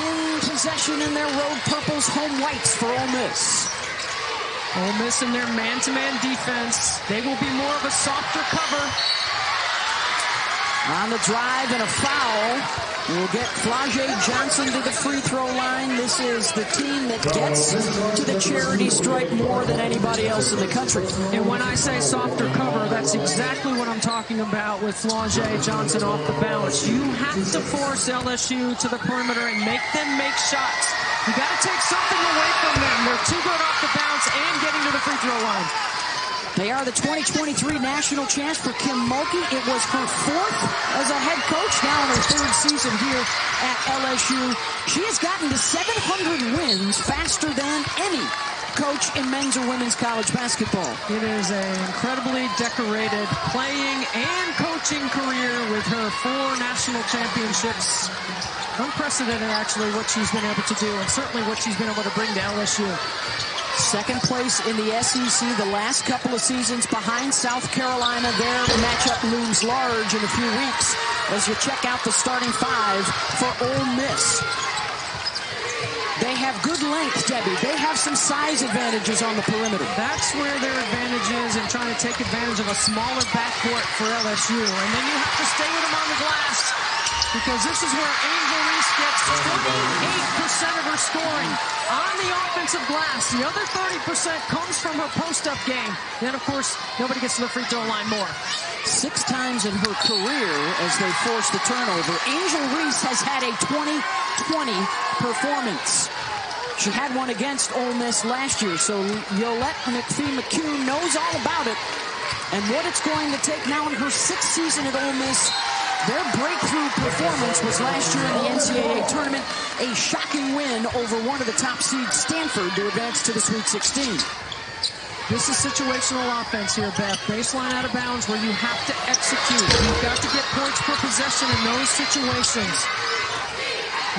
in possession in their road purples, home whites for Ole Miss. Ole Miss in their man-to-man defense. They will be more of a softer cover. On the drive and a foul. We'll get Flau'jae Johnson to the free throw line. This is the team that gets to the charity stripe more than anybody else in the country. And when I say softer cover, that's exactly what I'm talking about with Flau'jae Johnson off the bounce. You have to force LSU to the perimeter and make them make shots. You got to take something away from them. They're too good off the bounce and getting to the free throw line. They are the 2023 national champs for Kim Mulkey. It was her fourth as a head coach, now in her third season here at LSU. She has gotten to 700 wins faster than any coach in men's or women's college basketball. It is an incredibly decorated playing and coaching career with her 4 national championships. Unprecedented, actually, what she's been able to do, and certainly what she's been able to bring to LSU. Second place in the SEC the last couple of seasons behind South Carolina. Their matchup looms large in a few weeks as you check out the starting 5 for Ole Miss. They have good length, Debbie. They have some size advantages on the perimeter. That's where their advantage is in trying to take advantage of a smaller backcourt for LSU. And then you have to stay with them on the glass, because this is where Angel Reese gets 28% of her scoring on the offensive glass. The other 30% comes from her post-up game. Then, of course, nobody gets to the free throw line more. 6 times in her career as they forced the turnover. Angel Reese has had a 20-20 performance. She had one against Ole Miss last year, so Yolette McPhee-McCune knows all about it and what it's going to take now in her 6th season at Ole Miss. Their breakthrough performance was last year in the NCAA tournament, a shocking win over one of the top seeds, Stanford, to advance to the Sweet 16. This is situational offense here, Beth. Baseline out of bounds where you have to execute. You've got to get points per possession in those situations.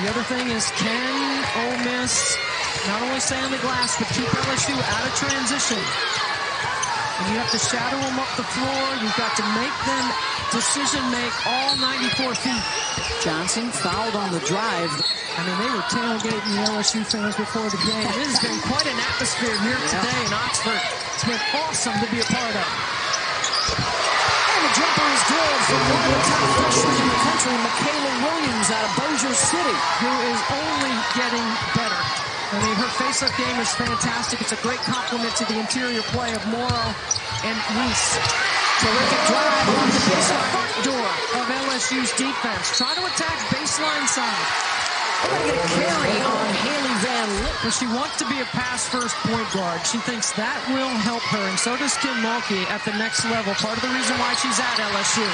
The other thing is, can Ole Miss not only stay on the glass, but keep LSU out of transition? And you have to shadow them up the floor. You've got to make them decision-make all 94 feet. Johnson fouled on the drive. I mean, they were tailgating the LSU fans before the game. It has been quite an atmosphere here today in Oxford. It's been awesome to be a part of. And the jumper is good from one of the top freshmen in the country, Mikaylah Williams out of Bossier City, who is only getting better. I mean, her face-up game is fantastic. It's a great compliment to the interior play of Morrow and Reese. Terrific drive on the front door of LSU's defense. Try to attack baseline side. They're going to get a carry on Haley Van Lith. But she wants to be a pass-first point guard. She thinks that will help her, and so does Kim Mulkey at the next level. Part of the reason why she's at LSU.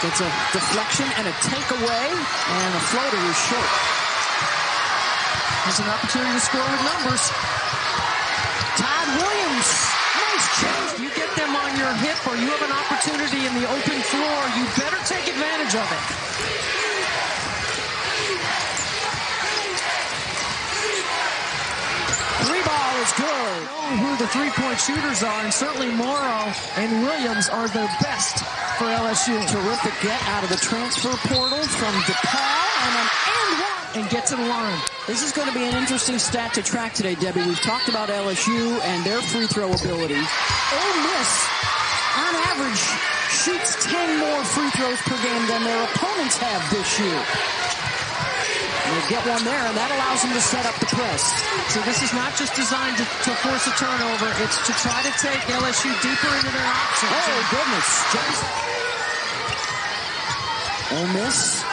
It's a deflection and a takeaway, and the floater is short. There's an opportunity to score with numbers. Todd Williams. Nice change. You get them on your hip or you have an opportunity in the open floor, you better take advantage of it. Three ball is good. Know who the three-point shooters are, and certainly Morrow and Williams are the best for LSU. Terrific get out of the transfer portal from DePaul, and an and one. And get to the line. This is going to be an interesting stat to track today, Debbie. We've talked about LSU and their free throw ability. Ole Miss, on average, shoots 10 more free throws per game than their opponents have this year. And they get one there, and that allows them to set up the press. So this is not just designed to force a turnover. It's to try to take LSU deeper into their options. Oh, goodness. Ole Miss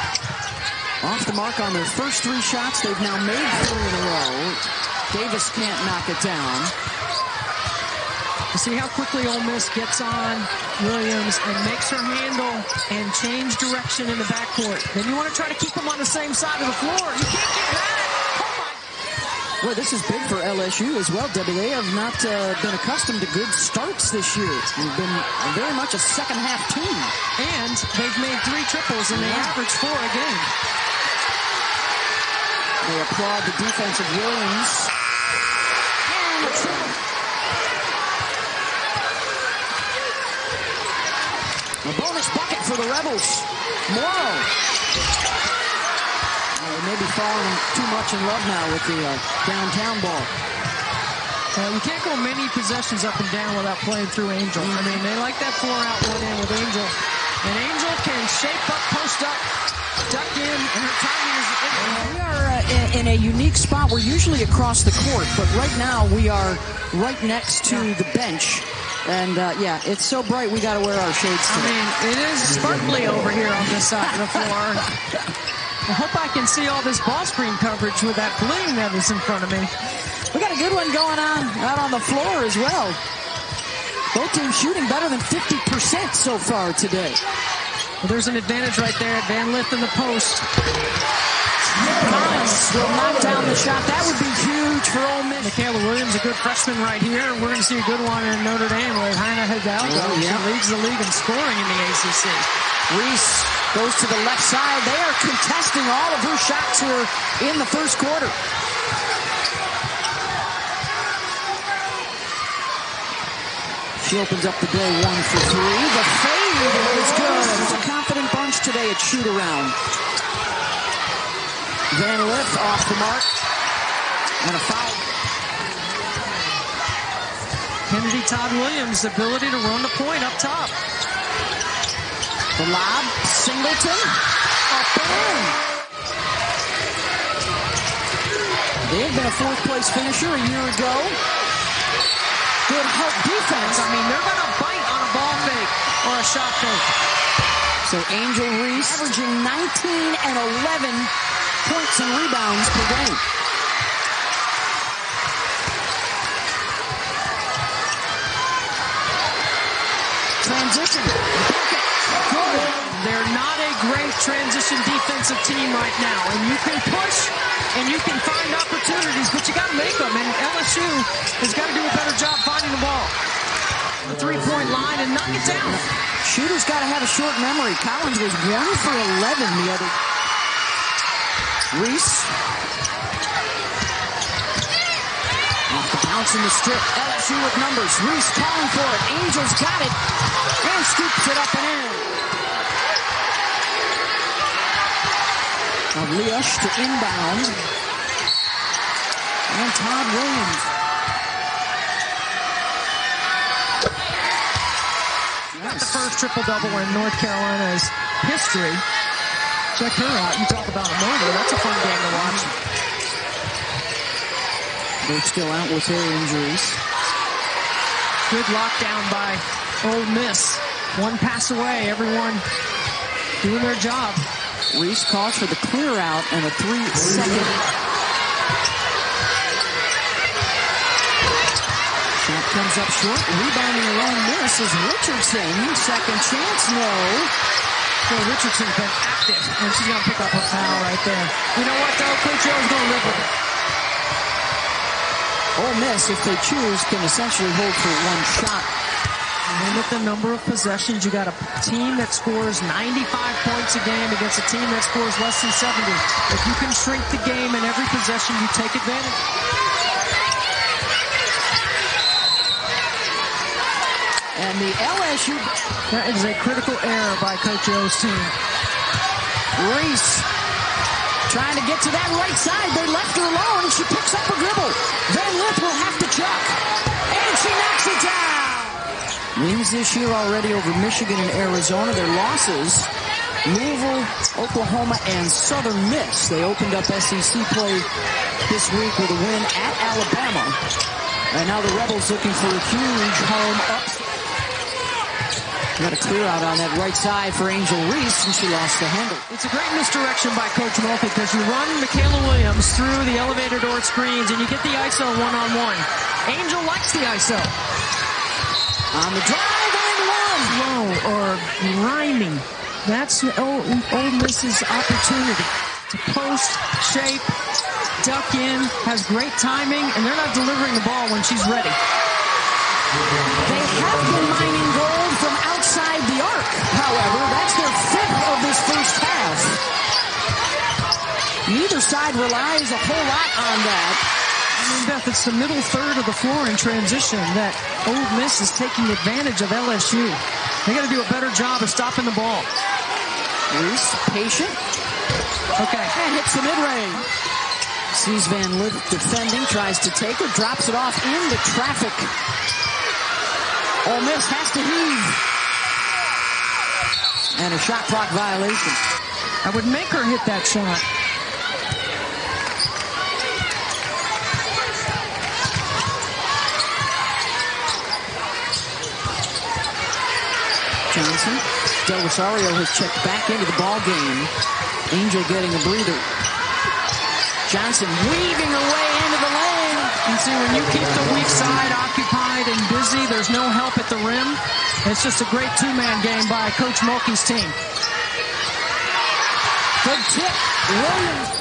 off the mark on their first 3 shots. They've now made 3 in a row. Davis can't knock it down. You see how quickly Ole Miss gets on Williams and makes her handle and change direction in the backcourt. Then you want to try to keep them on the same side of the floor. You can't get that. Boy, this is big for LSU as well, Debbie. They have not been accustomed to good starts this year. They've been very much a second-half team. And they've made 3 triples, and they average 4 a game. They applaud the defense of Williams. And a triple. A bonus bucket for the Rebels. Morrow. maybe falling too much in love now with the downtown ball. You can't go many possessions up and down without playing through Angel. I mean, they like that 4-out, 1-in with Angel. And Angel can shape up, post up, duck in, and her timing is... We are in a unique spot. We're usually across the court, but right now we are right next to the bench. And, yeah, it's so bright we got to wear our shades today. I mean, it is sparkly over here on this side of the floor. I hope I can see all this ball screen coverage with that bling that is in front of me. We got a good one going on out on the floor as well. Both teams shooting better than 50% so far today. Well, there's an advantage right there. Van Lith in the post. Collins will knock down the shot. That would be huge for Ole Miss. Mikaylah Williams, a good freshman right here. We're going to see a good one in Notre Dame with Hannah Hidalgo. She leads the league in scoring in the ACC. Reese goes to the left side. They are contesting all of her shots here in the first quarter. She opens up the day 1 for 3. The fade is good. It's a confident bunch today at shoot-around. Van Lith off the mark. And a foul. Kennedy Todd Williams' ability to run the point up top. The lob, Singleton. Up and in. They had been a fourth-place finisher a year ago. Good help defense. I mean, they're going to bite on a ball fake or a shot fake. So Angel Reese averaging 19 and 11 points and rebounds per game. Transition. Good. They're not a great transition defensive team right now. And you can push and you can find opportunities, but you got to make them. And LSU has got to do a better job finding the ball. The three-point line and knock it down. Shooter's got to have a short memory. Collins was 1 for 11 the other. Reese. Off the bounce in the strip. LSU with numbers. Reese calling for it. Angels got it. And scoops it up and in. Now Leash to inbound. And Todd Williams. Got the first triple-double in North Carolina's history. Check her out. You talk about a motor. That's a fun game to watch. They're still out with their injuries. Good lockdown by Ole Miss. One pass away. Everyone doing their job. Reese calls for the clear out and a 3-second. Shot comes up short. Rebounding alone miss is Richardson. Second chance, no. Well, Richardson's been active, and she's going to pick up a foul right there. You know what, though? Coach O's going to live with it. Ole Miss, if they choose, can essentially hold for one shot. Limit the number of possessions. You got a team that scores 95 points a game against a team that scores less than 70. If you can shrink the game in every possession, you take advantage. And the LSU... That is a critical error by Coach O's team. Reese trying to get to that right side. They left her alone, and she picks up a dribble. Van Lith will have to chuck. And she knocks it down. Wins this year already over Michigan and Arizona. Their losses, Louisville, Oklahoma, and Southern Miss. They opened up SEC play this week with a win at Alabama. And now the Rebels looking for a huge home upset. Got a clear out on that right side for Angel Reese, and she lost the handle. It's a great misdirection by Coach Mulkey because you run Mikaylah Williams through the elevator door screens and you get the ISO one-on-one. Angel likes the ISO. On the drive and one. Slow or grimy. That's Ole Miss's opportunity to post, shape, duck in, has great timing, and they're not delivering the ball when she's ready. They have been mining gold from outside the arc, however. That's their fifth of this first half. Neither side relies a whole lot on that. I mean, Beth, it's the middle third of the floor in transition that Ole Miss is taking advantage of LSU. They got to do a better job of stopping the ball. Reese, patient. Okay. And hits the mid-range. Sees Van Lith defending, tries to take her, drops it off into traffic. Ole Miss has to heave. And a shot clock violation. I would make her hit that shot. Johnson. Del Rosario has checked back into the ball game. Angel getting a breather. Johnson weaving her way into the lane. You see, when you keep the weak side occupied and busy, there's no help at the rim. It's just a great two-man game by Coach Mulkey's team. Good tip. Williams.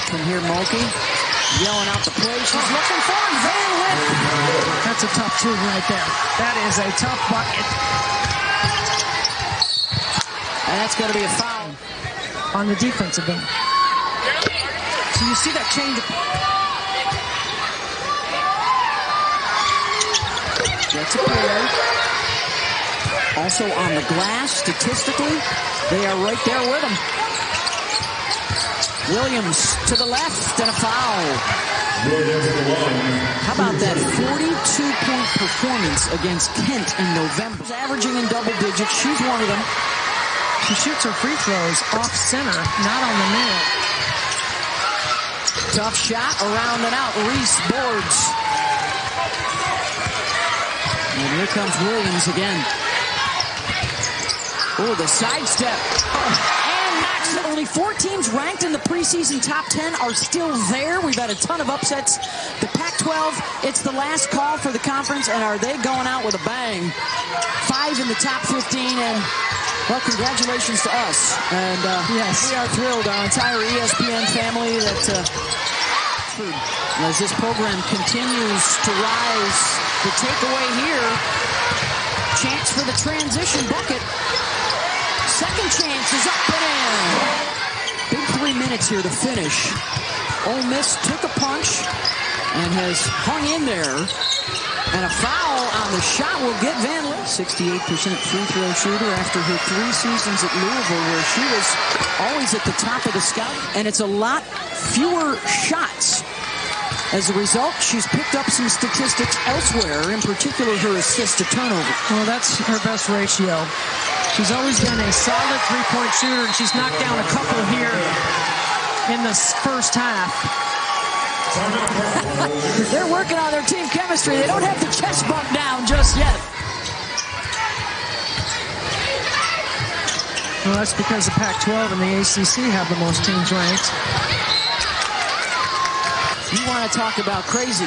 From here, Mulkey yelling out the play. She's looking for him. Van Lith. That's a tough two right there. That is a tough bucket. And that's going to be a foul on the defensive end. So you see that change. Gets a pair. Also on the glass, statistically, they are right there with him. Williams to the left and a foul. How about that 42-point performance against Kent in November? Averaging in double digits. She's one of them. She shoots her free throws off center, not on the nail. Tough shot around and out. Reese boards. And here comes Williams again. Oh, the sidestep. And knocks it. Only 4 teams ranked in the preseason top 10 are still there. We've had a ton of upsets. The Pac-12, it's the last call for the conference, and are they going out with a bang? 5 in the top 15, and well, congratulations to us. And yes, we are thrilled, our entire ESPN family, that as this program continues to rise, the takeaway here, chance for the transition bucket. Second chance is up and in. Big 3 minutes here to finish. Ole Miss took a punch and has hung in there. And a foul on the shot will get Van Lith. 68% free throw shooter after her 3 seasons at Louisville, where she was always at the top of the scout. And it's a lot fewer shots. As a result, she's picked up some statistics elsewhere, in particular her assist to turnover. Well, that's her best ratio. She's always been a solid three-point shooter, and she's knocked down a couple here in the first half. They're working on their team chemistry. They don't have the chest bump down just yet. Well, that's because the Pac-12 and the ACC have the most teams ranked. You want to talk about crazy.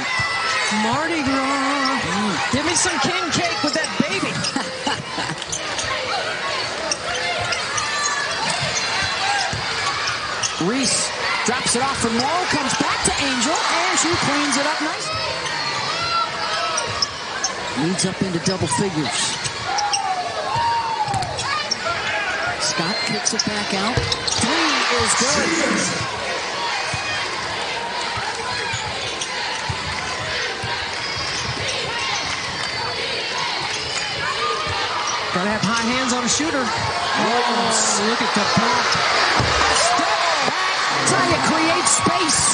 Mardi Gras. Give me some king cake with that baby. Reese drops it off for Morrow, comes back to Angel, and she cleans it up nicely. Leads up into double figures. Scott kicks it back out. 3 is good. Gotta have high hands on a shooter. Oh, look at the pump. Step back, trying to create space.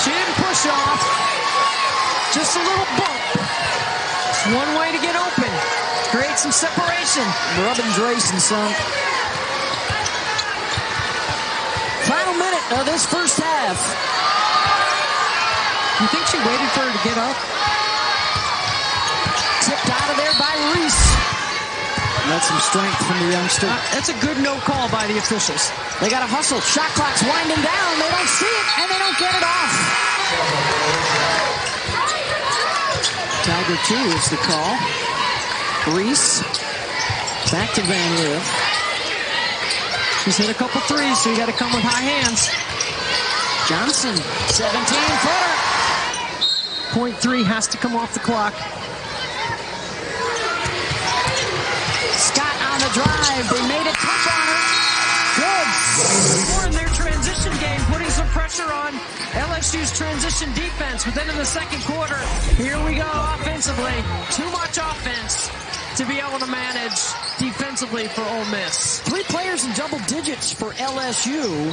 She didn't push off. Just a little bump. It's one way to get open. Create some separation. Rubbing Drayson some. Final minute of this first half. You think she waited for her to get up? Tipped out of there by Reese. That's some strength from the youngster. That's a good no call by the officials. They got to hustle. Shot clock's winding down. They don't see it, and they don't get it off. Tiger 2 is the call. Reese. Back to Van Lith. She's hit a couple threes, so you got to come with high hands. Johnson, 17-footer. .3 has to come off the clock. Scott on the drive. They made it tough on her. Good. More in their transition game, putting some pressure on LSU's transition defense. But then in the second quarter, here we go offensively. Too much defense to be able to manage defensively for Ole Miss. 3 players in double digits for LSU.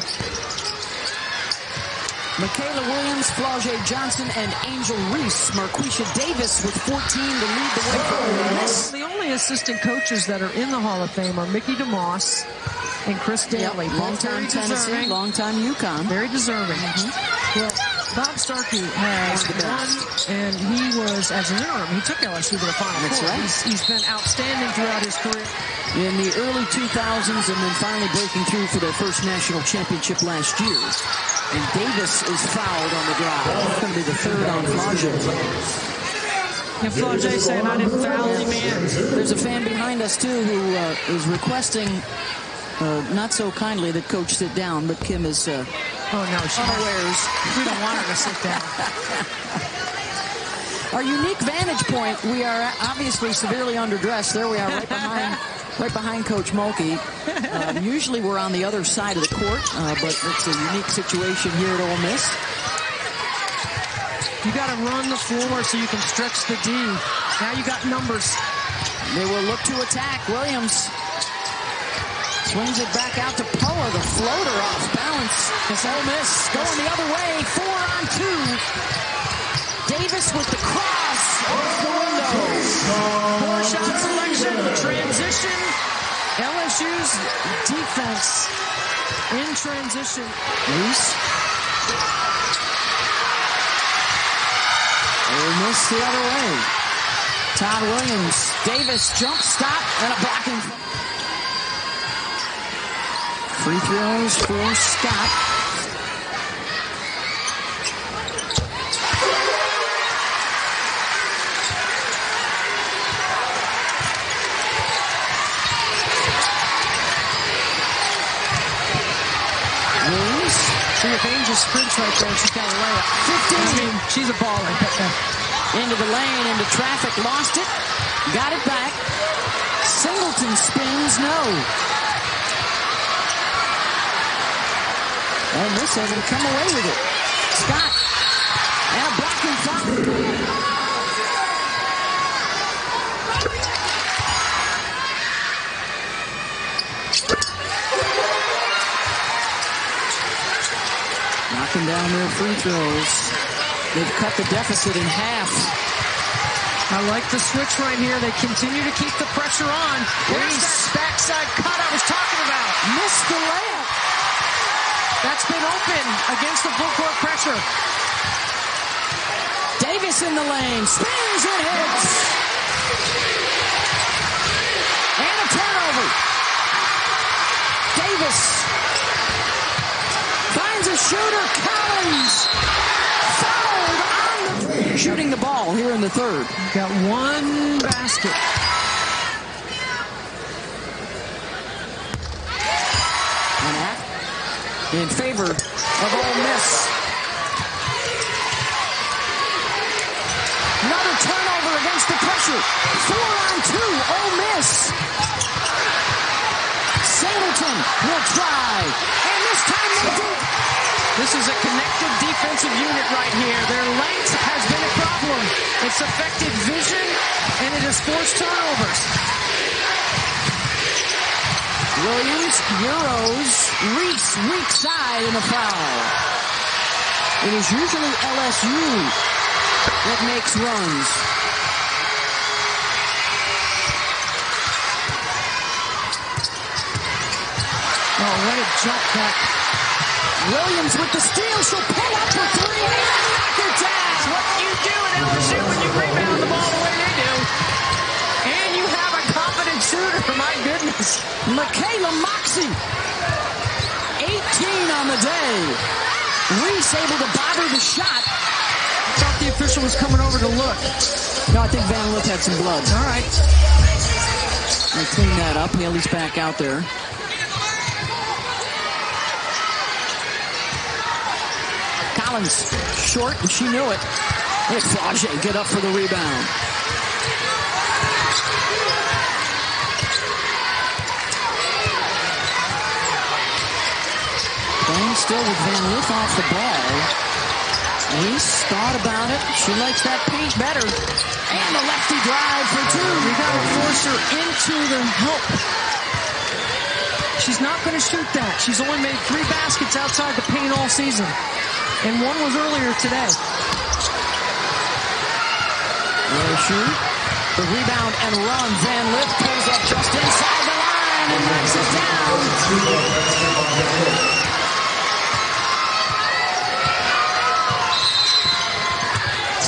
Mikaylah Williams, Flau'jae Johnson, and Angel Reese. Marquisha Davis with 14 to lead the way for Ole Miss. The only assistant coaches that are in the Hall of Fame are Mickey DeMoss and Chris Daly. Yep, long-time Tennessee, long-time UConn. Very deserving. Well, Bob Starkey has won, and he was, as an interim, he took LSU to the Final Four. Right. He's been outstanding throughout his career. In the early 2000s, and then finally breaking through for their first national championship last year. And Davis is fouled on the drive. It's going to be the 3rd on Flau'jae. And Flau'jae saying, I didn't foul him in. There's a fan behind us, too, who is requesting, not so kindly, that Coach sit down, but Kim is oh, no, she unawares. We don't want her to sit down. Our unique vantage point, we are obviously severely underdressed. There we are, right behind Coach Mulkey. Usually we're on the other side of the court, but it's a unique situation here at Ole Miss. You got to run the floor so you can stretch the D. Now you got numbers. They will look to attack. Williams swings it back out to Poa. The floater off balance. It's Ole Miss going the other way. 4 on 2. Davis with the cross off the window. 4-shot selection, transition. LSU's defense in transition. Reese. Ole Miss the other way. Todd Williams. Davis jump stop and a blocking. Free throws for Scott. Williams. See if Angel sprints right there. She's got a layup. 15. I mean, she's a baller. Into the lane, into traffic, lost it, got it back. Singleton spins, no. Ole Miss hasn't come away with it. Scott, and a blocking foul. Knocking down their free throws. They've cut the deficit in half. I like the switch right here. They continue to keep the pressure on. There's that backside cut I was talking about. Missed the layup. That's been open against the full court pressure. Davis in the lane. Spins and hits. And a turnover. Davis finds a shooter. Collins fouled on the shooting the ball here in the 3rd. Got one basket. In favor of Ole Miss. Another turnover against the pressure. 4 on 2, Ole Miss. Singleton will try. And this time they do. This is a connected defensive unit right here. Their length has been a problem. It's affected vision, and it has forced turnovers. Williams, Euros, Reese, weak side, and a foul. It is usually LSU that makes runs. Oh, what a jump back. Williams with the steal. She'll pull up for 3 and knock it down. That's what you do at LSU when you rebound the ball the way they do. And you have a confident shooter, my goodness. Mikaylah Moxie, 18 on the day. Reese able to bother the shot. I thought the official was coming over to look. No, I think Van Lith had some blood. All right. They clean that up. Haley's back out there. Collins, short, and she knew it. Let Flau'jae get up for the rebound. Playing still with Van Lith off the ball. Reese thought about it. She likes that paint better. And the lefty drive for two. You got to force her into the help. She's not going to shoot that. She's only made 3 baskets outside the paint all season. And one was earlier today. LSU, the rebound and run. Van Lith pulls up just inside the line and knocks it down.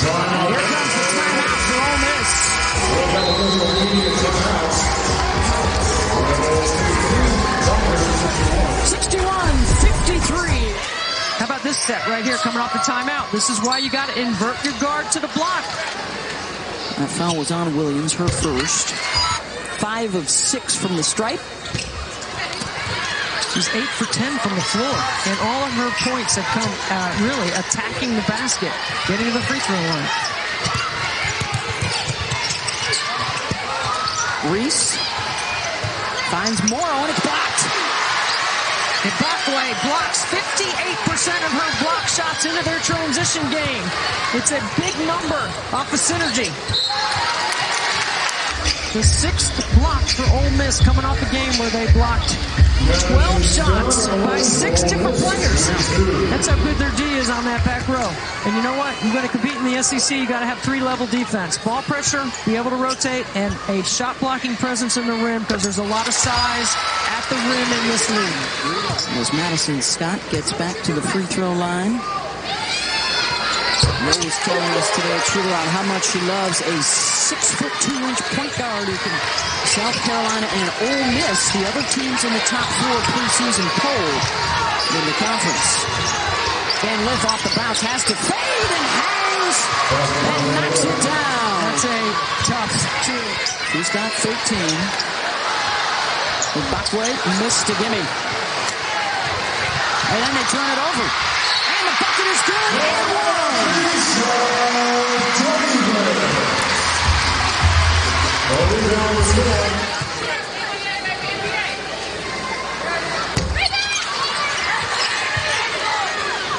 And here comes the timeout for Ole Miss. 61-53. How about this set right here coming off the timeout? This is why you got to invert your guard to the block. That foul was on Williams, her first. 5 of 6 from the stripe. She's 8 for 10 from the floor. And all of her points have come really attacking the basket, getting to the free throw line. Reese finds Morrow, and it's blocked. And Backway blocks 58% of her block shots into their transition game. It's a big number off of synergy. The 6th block for Ole Miss coming off a game where they blocked 12 shots by 6 different players. That's how good their D is on that back row. And you know what? You're going to compete in the SEC. You got to have 3-level defense. Ball pressure, be able to rotate, and a shot blocking presence in the rim because there's a lot of size at the rim in this league. As Madison Scott gets back to the free throw line. Rose telling us today, True, on how much she loves a 6'2" point guard who can South Carolina and Ole Miss, the other teams in the top 4 preseason poll in the conference. Van Lith off the bounce, has to fade and hangs and knocks it down. That's a tough 2. She's got 13. Backway missed a gimme. And then they turn it over. And the bucket is good. And one.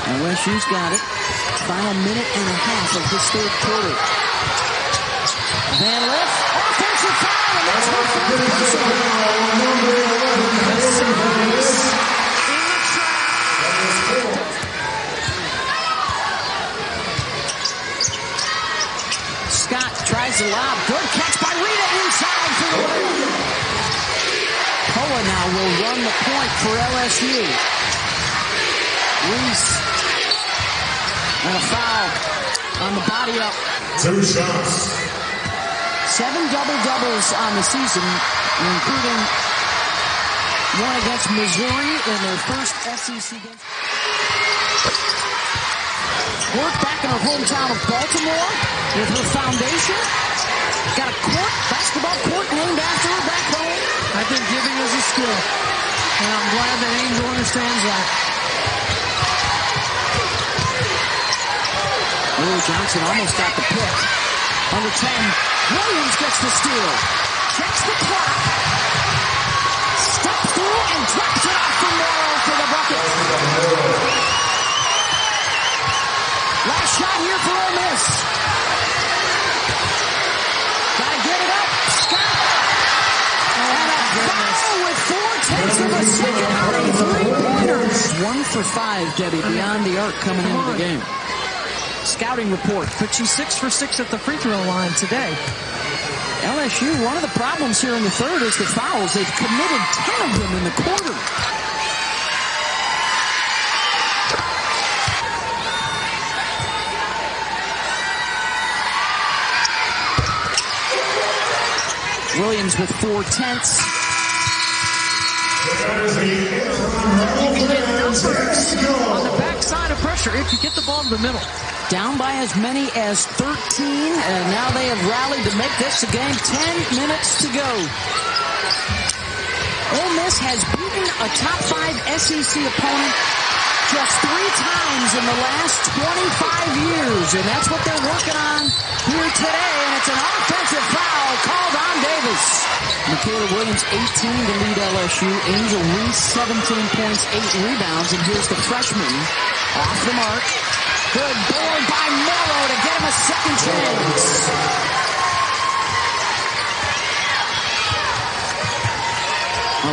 LSU's got it. Final minute and a half of this 3rd quarter. Van Lith, offensive foul, and that's her 3rd Scott tries to lob. Good catch by Rita inside for the win. Koa now will run the point for LSU. Reese. And a foul on the body up. 2 shots. 7 double-doubles on the season, including one against Missouri in their first SEC game. Work back in her hometown of Baltimore with her foundation. Got a basketball court named after her back home. I think giving is a skill, and I'm glad that Angel understands that. Will Johnson almost got the pick. Under 10, Williams gets the steal. Checks the clock. Steps through and drops it off for Morrow for the bucket. Last shot here for Ole Miss. Gotta get it up. Scott. And a foul with 4/10 of a second on a 3-pointer. 1 for 5, Debbie, beyond the arc coming into the game. Scouting report. But she's 6 for 6 at the free throw line today. LSU, one of the problems here in the 3rd is the fouls. They've committed 10 of them in the quarter. Williams with 4/10. You can get numbers on the backside of pressure if you get the ball in the middle. Down by as many as 13, and now they have rallied to make this a game. 10 minutes to go. Ole Miss has beaten a top 5 SEC opponent just 3 times in the last 25 years, and that's what they're working on here today, and it's an offensive foul called on Davis. Mikaylah Williams, 18 to lead LSU. Angel Reese, 17 points, 8 rebounds, and here's the freshman off the mark. Good board by Morrow to get him a second chance.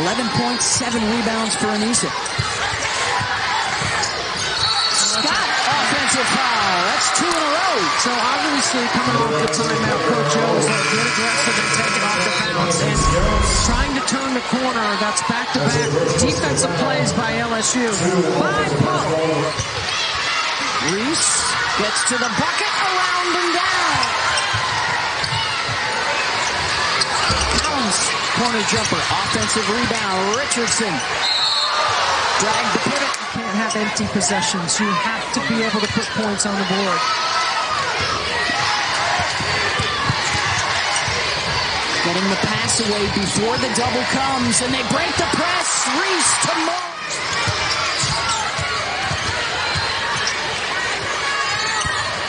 11.7 rebounds for Anissa. Scott, offensive foul. That's 2 in a row. So obviously coming off the timeout, Coach O is like, get aggressive and take it off the bounce. And trying to turn the corner. That's back-to-back defensive plays by LSU. 5 Poe. Reese gets to the bucket, around and down. Collins, corner jumper, offensive rebound. Richardson dragged the pivot. You can't have empty possessions. You have to be able to put points on the board. Getting the pass away before the double comes, and they break the press. Reese to Mulkey.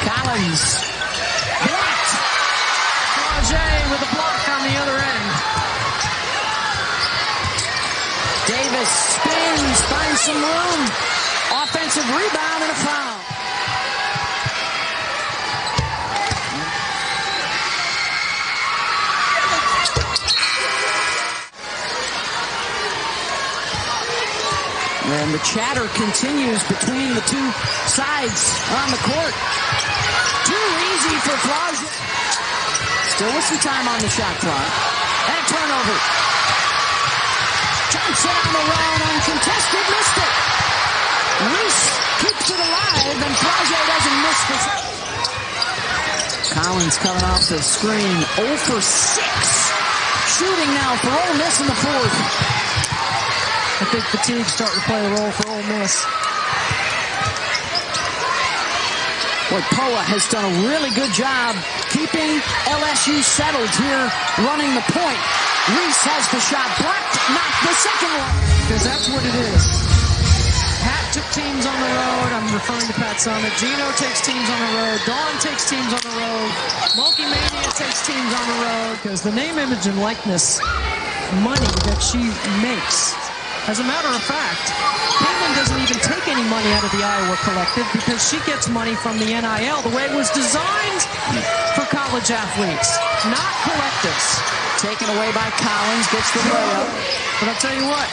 Collins blocked. Flage with a block on the other end. Davis spins, finds some room. Offensive rebound and a foul. And the chatter continues between the two sides on the court. Too easy for Flage. Still with some time on the shot clock. And a turnover. Thompson on the run, uncontested, missed it. Reese keeps it alive, and Flage doesn't miss the shot. Collins coming off the screen. 0 for 6. Shooting now for Ole Miss in the fourth. I think fatigue's starting to play a role for Ole Miss. Boy, Poa has done a really good job keeping LSU settled here, running the point. Reese has the shot blocked, not the second one. Because that's what it is. Pat took teams on the road. I'm referring to Pat Summit. Gino takes teams on the road. Dawn takes teams on the road. Mulkey Mania takes teams on the road. Because the name, image, and likeness money that she makes. As a matter of fact, Caitlin doesn't even take any money out of the Iowa Collective because she gets money from the NIL the way it was designed for college athletes, not collectives. Taken away by Collins, gets the layup. But I'll tell you what,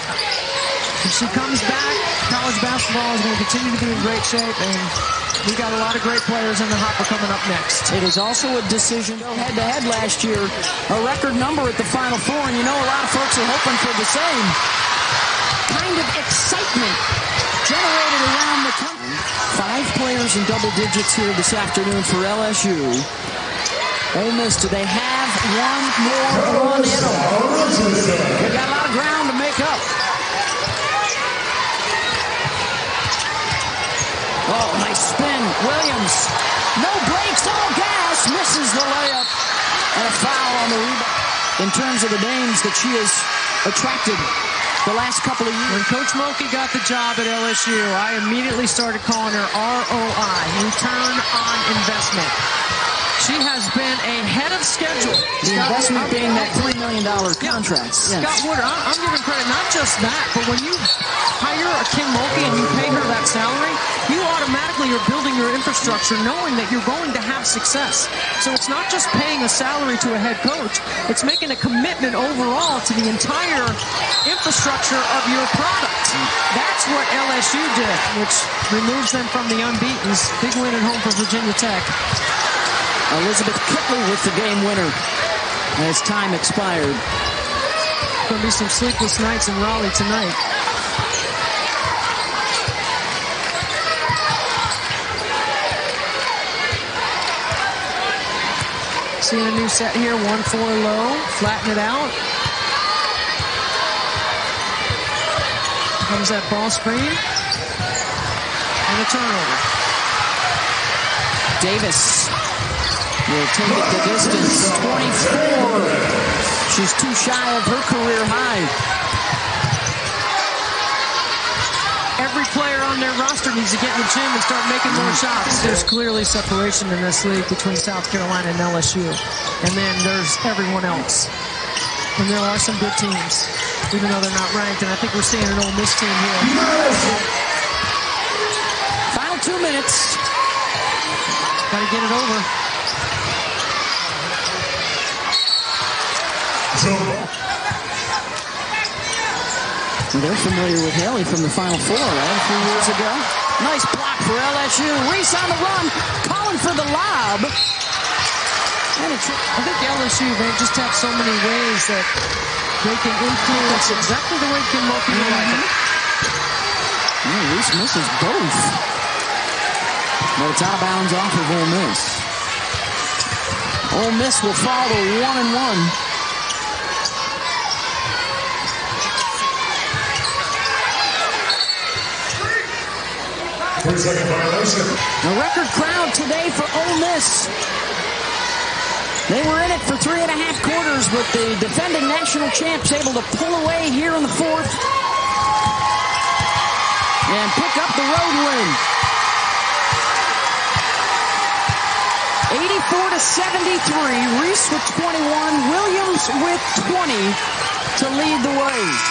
if she comes back, college basketball is going to continue to be in great shape, and we got a lot of great players in the hopper coming up next. It is also a decision head-to-head last year, a record number at the Final Four, and you know a lot of folks are hoping for the same kind of excitement generated around the country. 5 players in double digits here this afternoon for LSU. Ole Miss, do they have one more run in them? They got a lot of ground to make up. Oh, nice spin. Williams, no brakes, all gas, misses the layup, and a foul on the rebound. In terms of the names that she has attracted the last couple of years. When Coach Mulkey got the job at LSU, I immediately started calling her ROI, return on investment. She has been ahead of schedule. The investment being that $3 million contract. Yes. Scott Woodard, I'm giving credit, not just that, but when you hire a Kim Mulkey and you pay her that salary, you automatically are building your infrastructure knowing that you're going to have success. So it's not just paying a salary to a head coach, it's making a commitment overall to the entire infrastructure of your product. That's what LSU did, which removes them from the unbeatens. Big win at home for Virginia Tech. Elizabeth Kitley with the game winner as time expired. Going to be some sleepless nights in Raleigh tonight. Seeing a new set here, 1-4 low, flatten it out. Comes that ball screen. And a turnover. Davis will take it the distance. 24. She's too shy of her career high. Every player on their roster needs to get in the gym and start making more shots. There's clearly separation in this league between South Carolina and LSU. And then there's everyone else. And there are some good teams, even though they're not ranked. And I think we're seeing an Ole Miss team here. Final 2 minutes. Got to get it over. They're familiar with Haley from the Final Four, right? A few years ago. Nice block for LSU. Reese on the run, calling for the lob. I think LSU, they just have so many ways that they can influence exactly the way Kim Mulkey would like it. Reese misses both. But it's out of bounds off of Ole Miss. Ole Miss will fall to 1-1. 3-second violation. A record crowd today for Ole Miss. They were in it for 3.5 quarters, but the defending national champs able to pull away here in the fourth and pick up the road win. 84-73. Reese with 21, Williams with 20 to lead the way.